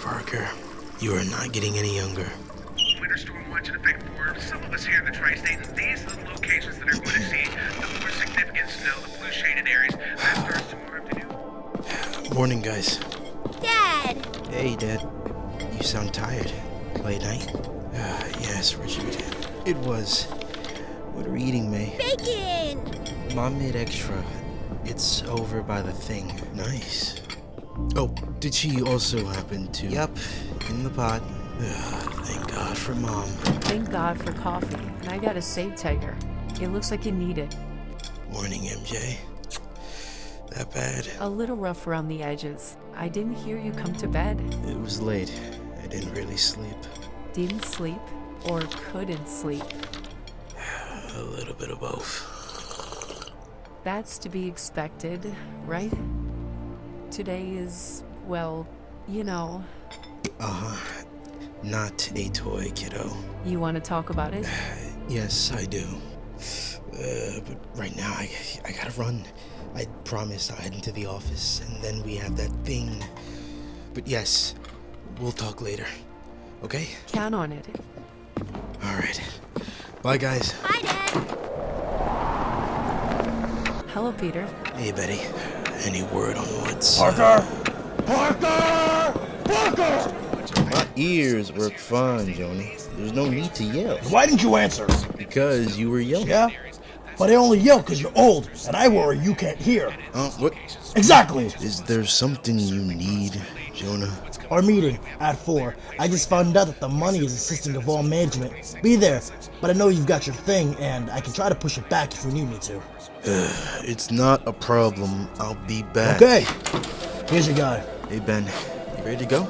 Parker. You are not getting any younger. Winter storm watch in effect for some of us here in the tri-state. These are the locations that are going to see the more significant snow, the blue shaded areas. That starts tomorrow afternoon. Morning, guys. Dad! Hey, Dad. You sound tired. Late night? Yes, Richard. It was. What are we eating, May? Bacon! Mom made extra. It's over by the thing. Nice. Oh, did she also happen to... Yup, in the pot. Thank God for Mom. Thank God for coffee. And I got a save Tiger. It looks like you need it. Morning, MJ. That bad? A little rough around the edges. I didn't hear you come to bed. It was late. I didn't really sleep. Didn't sleep or couldn't sleep? A little bit of both. That's to be expected, right? Today is, well, you know. Not a toy, kiddo. You want to talk about it? Yes, I do. But right now, I gotta run. I promised I'll head into the office, and then we have that thing. But yes, we'll talk later. Okay? Count on it. Alright. Bye, guys. Bye, Dad! Hello, Peter. Hey, Betty. Any word on what's... Parker! Parker! Parker! My ears work fine, Joni. There's no need to yell. Why didn't you answer? Because you were yelling. Yeah? But I only yell because you're old, and I worry you can't hear. What? Exactly! Is there something you need, Jonah? Our meeting, at 4. I just found out that the money is assisting of all management. Be there, but I know you've got your thing, and I can try to push it back if you need me to. It's not a problem. I'll be back. Okay! Here's your guy. Hey, Ben. You ready to go?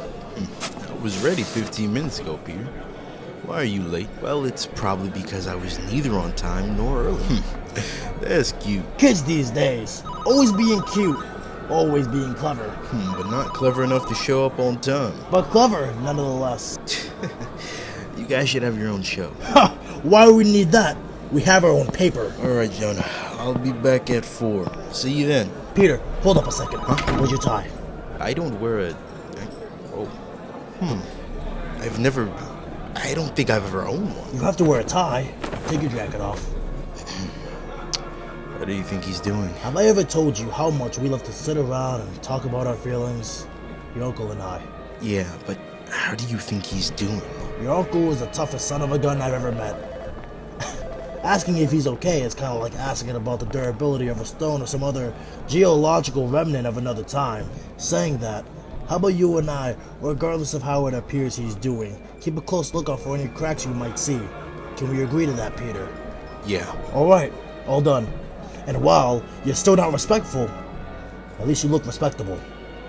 I was ready 15 minutes ago, Peter. Why are you late? Well, it's probably because I was neither on time nor early. That's cute. Kids these days, always being cute, always being clever. But not clever enough to show up on time. But clever, nonetheless. You guys should have your own show. Ha! Why would we need that? We have our own paper. Alright, Jonah. I'll be back at 4. See you then. Peter, hold up a second. Huh? Where's your tie? I don't wear a... Oh. I don't think I've ever owned one. You have to wear a tie. Take your jacket off. What do you think he's doing? Have I ever told you how much we love to sit around and talk about our feelings? Your uncle and I. Yeah, but how do you think he's doing? Your uncle is the toughest son of a gun I've ever met. Asking if he's okay is kind of like asking about the durability of a stone or some other geological remnant of another time. Saying that, how about you and I, regardless of how it appears he's doing, keep a close lookout for any cracks you might see. Can we agree to that, Peter? Yeah. Alright, all done. And while you're still not respectful, at least you look respectable.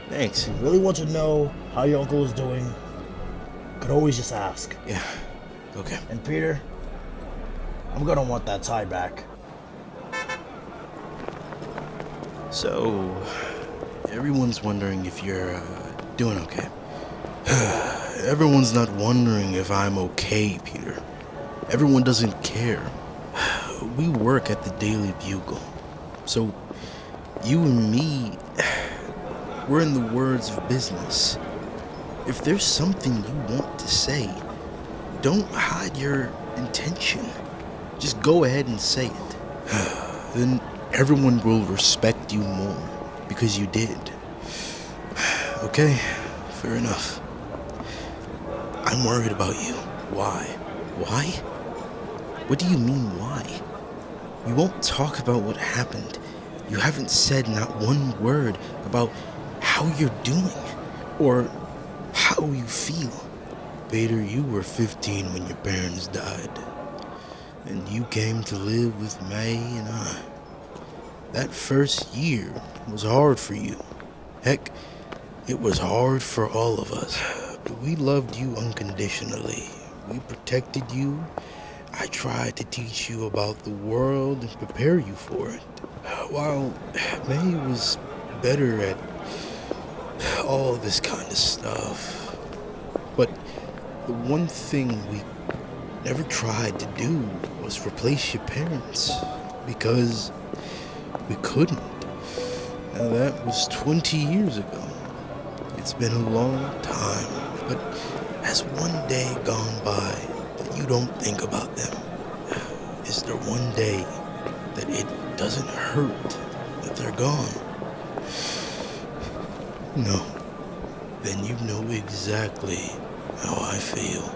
Thanks. If you really want to know how your uncle is doing, you could always just ask. Yeah. Okay. And Peter, I'm gonna want that tie back. So, everyone's wondering if you're doing okay. Everyone's not wondering if I'm okay, Peter. Everyone doesn't care. We work at the Daily Bugle. So, you and me, we're in the words of business. If there's something you want to say, don't hide your intention. Just go ahead and say it. Then everyone will respect you more because you did. Okay, fair enough. I'm worried about you. Why? Why? What do you mean, why? You won't talk about what happened. You haven't said not one word about how you're doing or how you feel. Peter, you were 15 when your parents died. And you came to live with May and I. That first year was hard for you. Heck, it was hard for all of us. But we loved you unconditionally. We protected you. I tried to teach you about the world and prepare you for it. While May was better at all this kind of stuff. But the one thing we never tried to do was replace your parents. Because we couldn't. Now that was 20 years ago. It's been a long time. But has one day gone by that you don't think about them? Is there one day that it doesn't hurt that they're gone? No. Then you know exactly how I feel.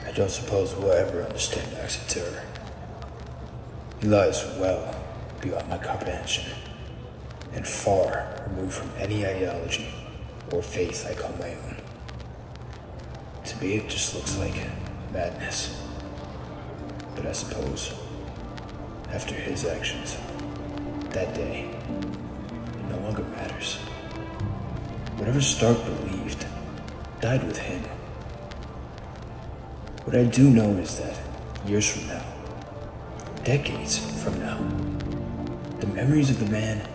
I don't suppose we'll ever understand Axel terror. He lies well beyond my comprehension, and far removed from any ideology or faith I call my own. To me, it just looks like madness. But I suppose, after his actions, that day, it no longer matters. Whatever Stark believed died with him. What I do know is that years from now, decades from now, the memories of the man,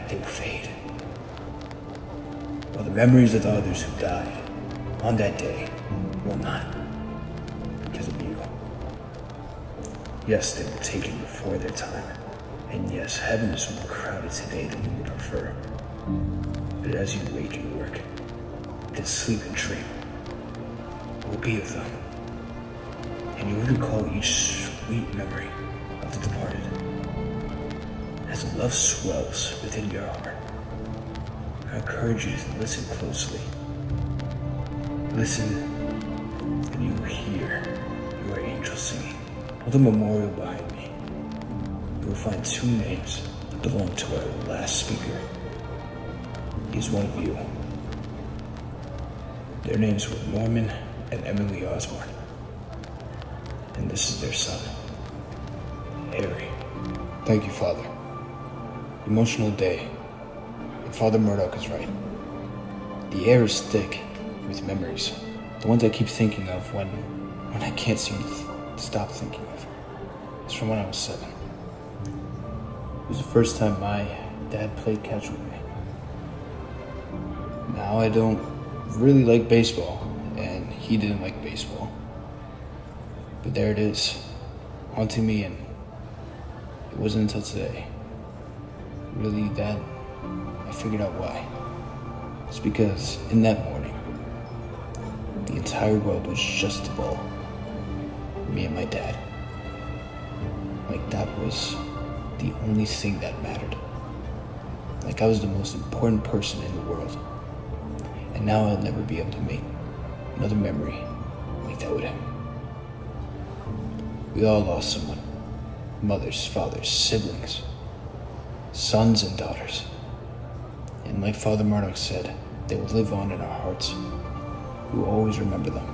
they will fade. While the memories of the others who died on that day will not, because of you. Yes, they were taken before their time, and yes, heaven is more crowded today than you would prefer. But as you wake and work, then sleep and dream, will be of them, and you will recall each sweet memory of the departed. As love swells within your heart, I encourage you to listen closely. Listen, and you will hear your angels singing. On the memorial behind me, you will find two names that belong to our last speaker. He is one of you. Their names were Norman and Emily Osborn. And this is their son, Harry. Thank you, Father. Emotional day. And Father Murdoch is right. The air is thick with memories. The ones I keep thinking of when I can't seem to stop thinking of. It's from when I was 7. It was the first time my dad played catch with me. Now I don't really like baseball, and he didn't like baseball. But there it is, haunting me, and it wasn't until today, really, that I figured out why. It's because in that morning, the entire world was just a ball. Me and my dad. Like that was the only thing that mattered. Like I was the most important person in the world. And now I'll never be able to make another memory like that with him. We all lost someone. Mothers, fathers, siblings, sons and daughters. And like Father Murdoch said, they will live on in our hearts. We will always remember them.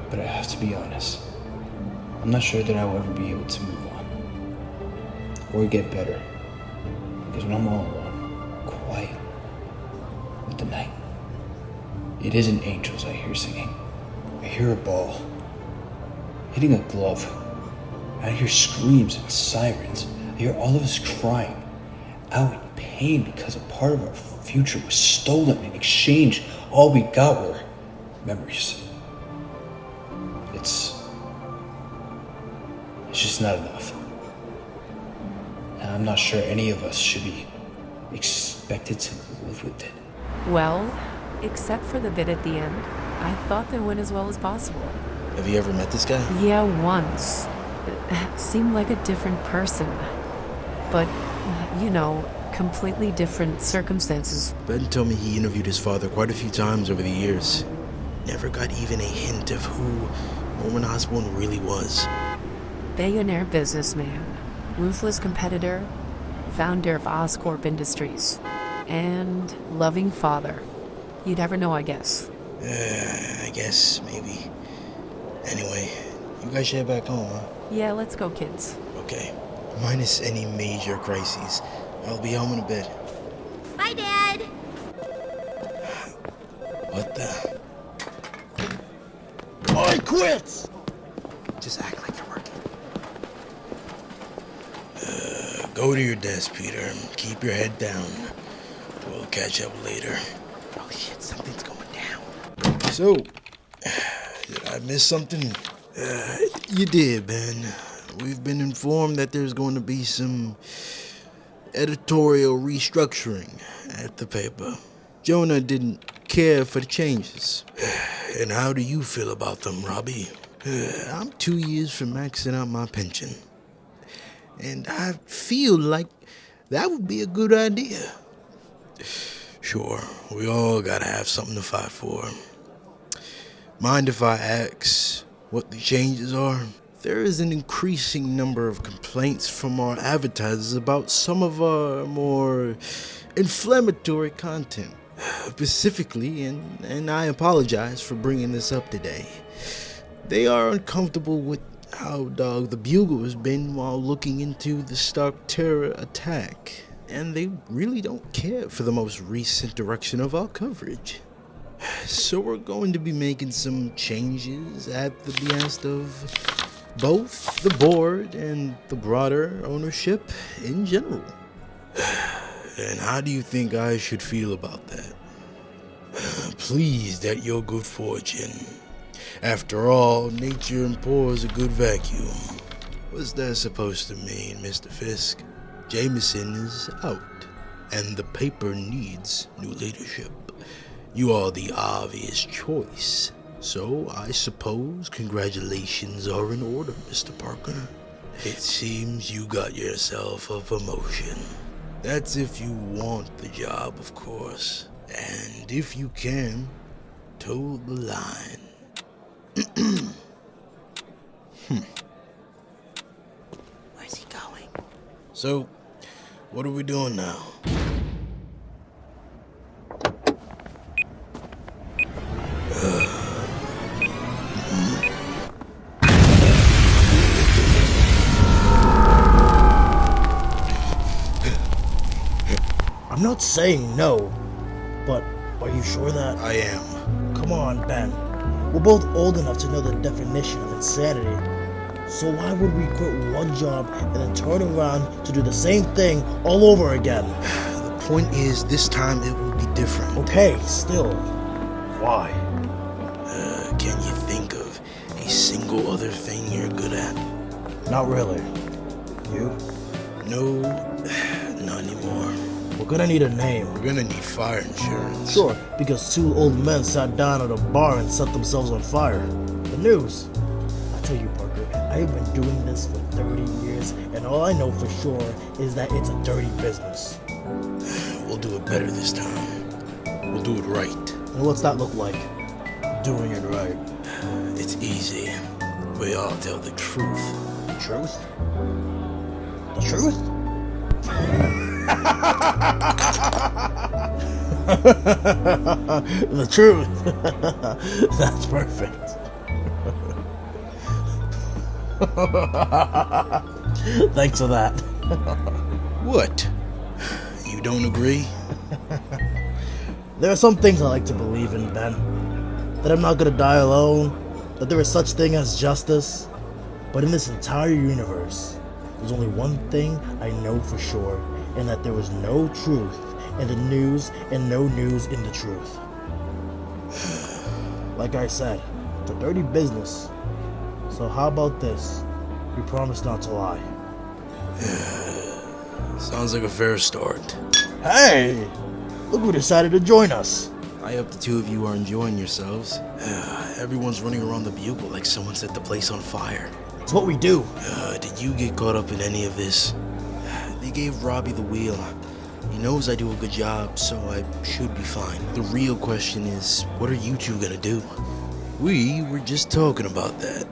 But I have to be honest. I'm not sure that I will ever be able to move on. Or get better. Because when I'm all alone, quiet, with the night, it isn't angels I hear singing. I hear a ball hitting a glove. I hear screams and sirens. I hear all of us crying out in pain because a part of our future was stolen. In exchange, all we got were memories. It's just not enough. And I'm not sure any of us should be expected to live with it. Well, except for the bit at the end, I thought they went as well as possible. Have you ever met this guy? Yeah, once. Seemed like a different person. But, completely different circumstances. Ben told me he interviewed his father quite a few times over the years. Never got even a hint of who Norman Osborn really was. Billionaire businessman, ruthless competitor, founder of Oscorp Industries, and loving father. You'd never know, I guess. I guess, maybe. Anyway, you guys should head back home, huh? Yeah, let's go, kids. Okay. Minus any major crises. I'll be home in a bit. Bye, Dad. What the? I quit! Just act like you're working. Go to your desk, Peter, and keep your head down. We'll catch up later. Oh shit, something's going down. So, did I miss something? You did, Ben. We've been informed that there's going to be some editorial restructuring at the paper. Jonah didn't care for the changes. And how do you feel about them, Robbie? I'm 2 years from maxing out my pension. And I feel like that would be a good idea. Sure, we all gotta have something to fight for. Mind if I ask what the changes are? There is an increasing number of complaints from our advertisers about some of our more inflammatory content. Specifically, and I apologize for bringing this up today, they are uncomfortable with how the Bugle has been while looking into the Stark Terror attack, and they really don't care for the most recent direction of our coverage. So we're going to be making some changes at the behest of both the board and the broader ownership in general. And how do you think I should feel about that? Pleased at your good fortune. After all, nature implores a good vacuum. What's that supposed to mean, Mr. Fisk? Jameson is out, and the paper needs new leadership. You are the obvious choice, so I suppose congratulations are in order, Mr. Parker. It seems you got yourself a promotion. That's if you want the job, of course. And if you can, toe the line. Where's he going? So, what are we doing now? I'm not saying no, but are you sure that? I am. Come on, Ben. We're both old enough to know the definition of insanity. So why would we quit one job and then turn around to do the same thing all over again? The point is, this time it will be different. Okay, still. Why? Can you think of a single other thing you're good at? Not really. You? No, not anymore. We're gonna need a name. We're gonna need fire insurance. Sure, because two old men sat down at a bar and set themselves on fire. The news. I tell you, Parker, I've been doing this for 30 years, and all I know for sure is that it's a dirty business. We'll do it better this time. We'll do it right. And what's that look like? Doing it right. It's easy. We all tell the truth. The truth? The truth? The truth. That's perfect. Thanks for that. What? You don't agree? There are some things I like to believe in, Ben. That I'm not gonna die alone, that there is such thing as justice. But in this entire universe, there's only one thing I know for sure, and that there is no truth in the news and no news in the truth. Like I said, it's a dirty business. So how about this? We promise not to lie. Sounds like a fair start. Hey! Look who decided to join us. I hope the two of you are enjoying yourselves. Everyone's running around the Bugle like someone set the place on fire. It's what we do. Did you get caught up in any of this? They gave Robbie the wheel. He knows I do a good job, so I should be fine. The real question is, what are you two gonna do? We were just talking about that.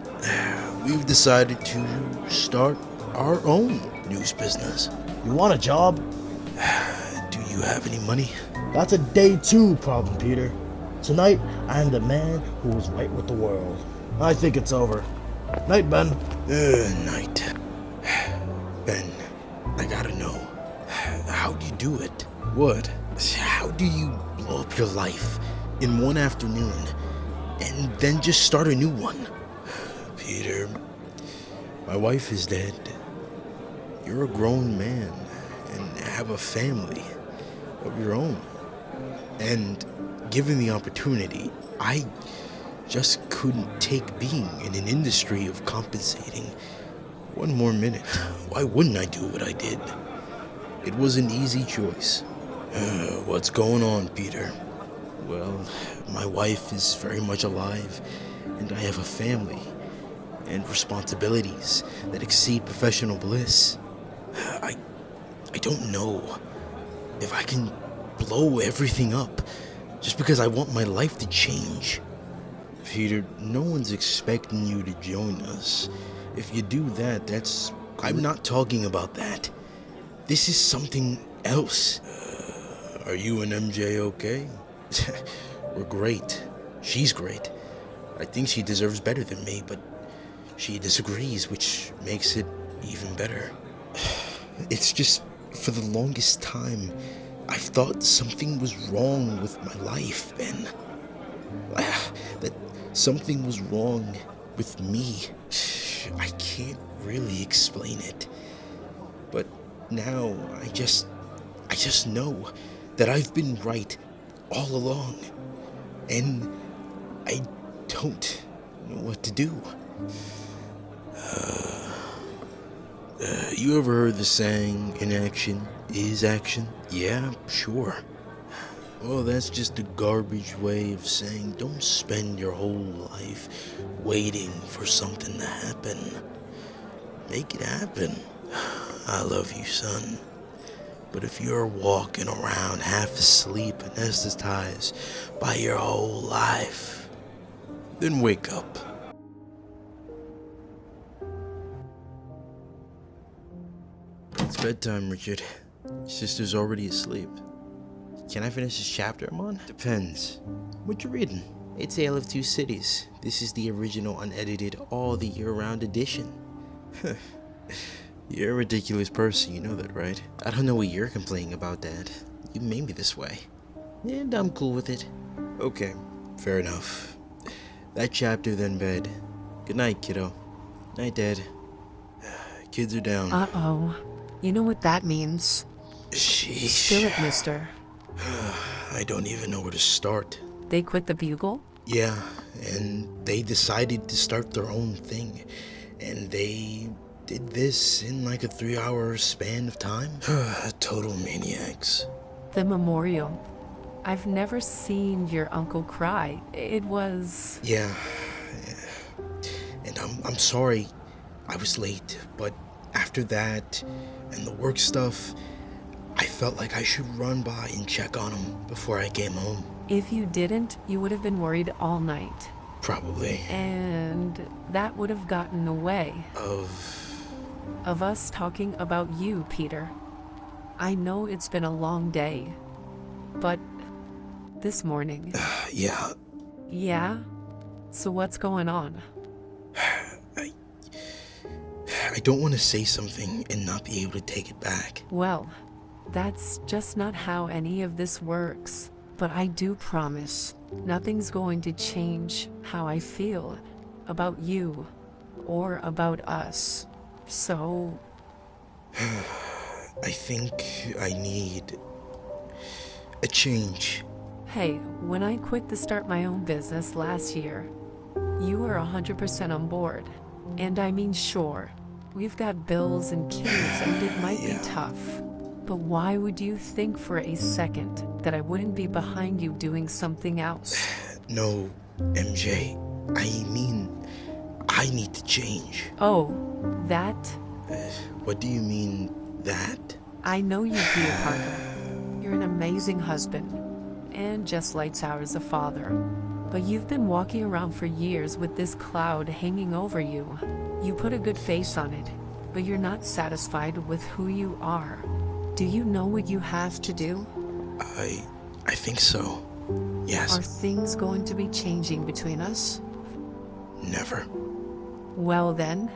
We've decided to start our own news business. You want a job? Do you have any money? That's a day two problem, Peter. Tonight, I am the man who was right with the world. I think it's over. Night, Ben. Night. Ben, I gotta know. How do you do it? What? How do you blow up your life in one afternoon and then just start a new one? Peter, my wife is dead. You're a grown man and have a family of your own. And given the opportunity, I just couldn't take being in an industry of compensating one more minute. Why wouldn't I do what I did? It was an easy choice. What's going on, Peter? Well, my wife is very much alive, and I have a family and responsibilities that exceed professional bliss. I don't know if I can blow everything up just because I want my life to change. Peter, no one's expecting you to join us. If you do that, that's... I'm not talking about that. This is something else. Are you and MJ okay? We're great. She's great. I think she deserves better than me, but she disagrees, which makes it even better. It's just, for the longest time, I've thought something was wrong with my life, Ben. That something was wrong with me. I can't really explain it. But now I just know that I've been right all along. And I don't know what to do. You ever heard the saying, inaction is action? Yeah, sure. Well, that's just a garbage way of saying don't spend your whole life waiting for something to happen. Make it happen. I love you, son. But if you're walking around half asleep, anesthetized by your whole life, then wake up. It's bedtime, Richard. Your sister's already asleep. Can I finish this chapter I'm on? Depends. What you reading? A Tale of Two Cities. This is the original unedited all the year-round edition. You're a ridiculous person, you know that, right? I don't know what you're complaining about, Dad. You made me this way. And I'm cool with it. Okay, fair enough. That chapter, then bed. Good night, kiddo. Night, Dad. Kids are down. Uh-oh. You know what that means. Sheesh. Spill it, mister. I don't even know where to start. They quit the Bugle? Yeah, and they decided to start their own thing. And they did this in like a 3-hour span of time. Total maniacs. The memorial. I've never seen your uncle cry. It was... Yeah. And I'm sorry I was late, but after that and the work stuff, I felt like I should run by and check on him before I came home. If you didn't, you would have been worried all night. Probably. And that would have gotten in the way Of us talking about you, Peter. I know it's been a long day, but this morning... Yeah. Yeah? So what's going on? I don't want to say something and not be able to take it back. Well, that's just not how any of this works. But I do promise, nothing's going to change how I feel about you or about us. So... I think I need a change. Hey, when I quit to start my own business last year, you were 100% on board. And I mean, sure, we've got bills and kids and it might be tough. But why would you think for a second that I wouldn't be behind you doing something else? No, MJ. I mean, I need to change. Oh, that? What do you mean, that? I know you, Peter Parker. You're an amazing husband, and just like Towers a father. But you've been walking around for years with this cloud hanging over you. You put a good face on it, but you're not satisfied with who you are. Do you know what you have to do? I think so. Yes. Are things going to be changing between us? Never. Well then,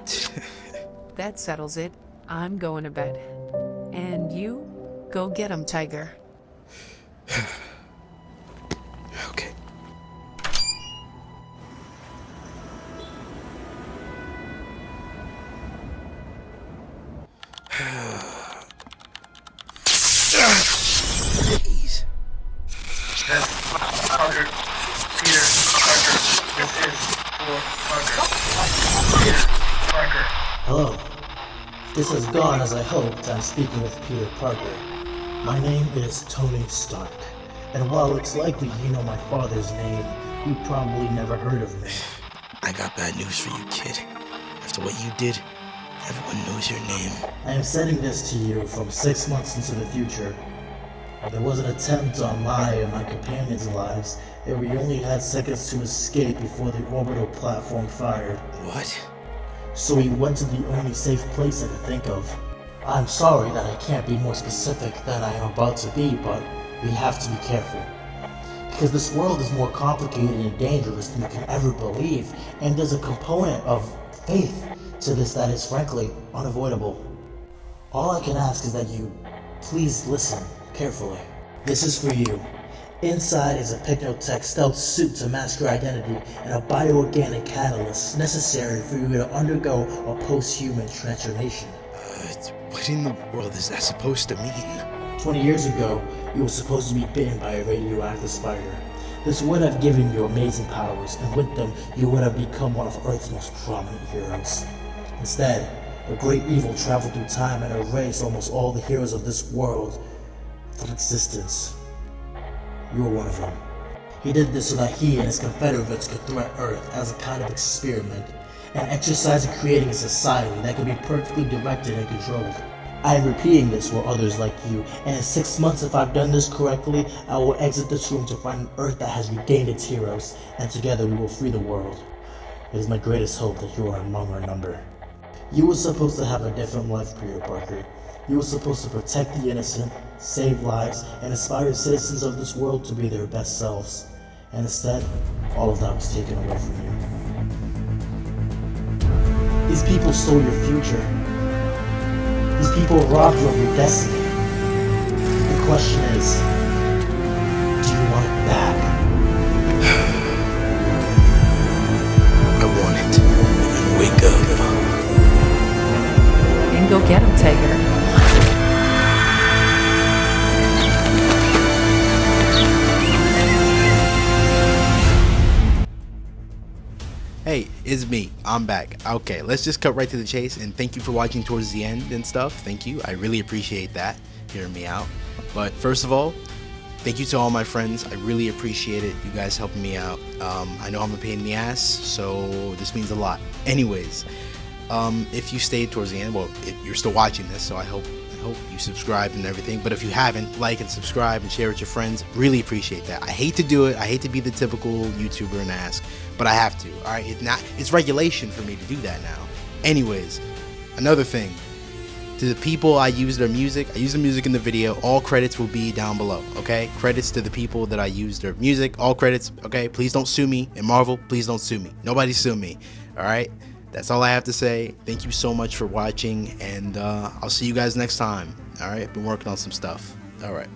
that settles it. I'm going to bed. And you, go get him, Tiger. Okay. Jeez. Parker, Peter, Parker, this is for Parker. Peter, Parker. Hello. This has gone as I hoped. I'm speaking with Peter Parker. My name is Tony Stark, and while it's likely you know my father's name, you probably never heard of me. I got bad news for you, kid. After what you did, everyone knows your name. I am sending this to you from 6 months into the future. There was an attempt on my and my companions' lives, and we only had seconds to escape before the orbital platform fired. What? So we went to the only safe place I could think of. I'm sorry that I can't be more specific than I am about to be, but we have to be careful. Because this world is more complicated and dangerous than you can ever believe, and there's a component of faith to this that is frankly unavoidable. All I can ask is that you please listen carefully. This is for you. Inside is a Picnotech stealth suit to mask your identity and a bioorganic catalyst necessary for you to undergo a post-human transformation. What in the world is that supposed to mean? 20 years ago, you were supposed to be bitten by a radioactive spider. This would have given you amazing powers, and with them, you would have become one of Earth's most prominent heroes. Instead, a great evil traveled through time and erased almost all the heroes of this world from existence. You were one of them. He did this so that he and his Confederates could threat Earth as a kind of experiment, an exercise in creating a society that could be perfectly directed and controlled. I am repeating this for others like you, and in 6 months, if I've done this correctly, I will exit this room to find an Earth that has regained its heroes, and together we will free the world. It is my greatest hope that you are among our number. You were supposed to have a different life, Peter Parker. You were supposed to protect the innocent, save lives, and inspire citizens of this world to be their best selves. And instead, all of that was taken away from you. These people stole your future. These people robbed you of your destiny. The question is, do you want it back? I want it. And wake up. And go get him, Tager. Hey, it's me. I'm back. Okay, let's just cut right to the chase, and thank you for watching towards the end and stuff. Thank you. I really appreciate that, hearing me out. But first of all, thank you to all my friends. I really appreciate it. You guys helping me out. I know I'm a pain in the ass, so this means a lot. Anyways, if you stayed towards the end, well, you're still watching this, so I hope you subscribed and everything. But if you haven't, like and subscribe and share with your friends. Really appreciate that. I hate to do it. I hate to be the typical YouTuber and ask, but I have to. All right, it's regulation for me to do that now. Anyways, another thing, to the people I use their music, I use the music in the video. All credits will be down below. Okay, credits to the people that I use their music. All credits. Okay, please don't sue me. And Marvel, please don't sue me. Nobody sue me. All right. That's all I have to say. Thank you so much for watching, and I'll see you guys next time. All right, been working on some stuff. All right.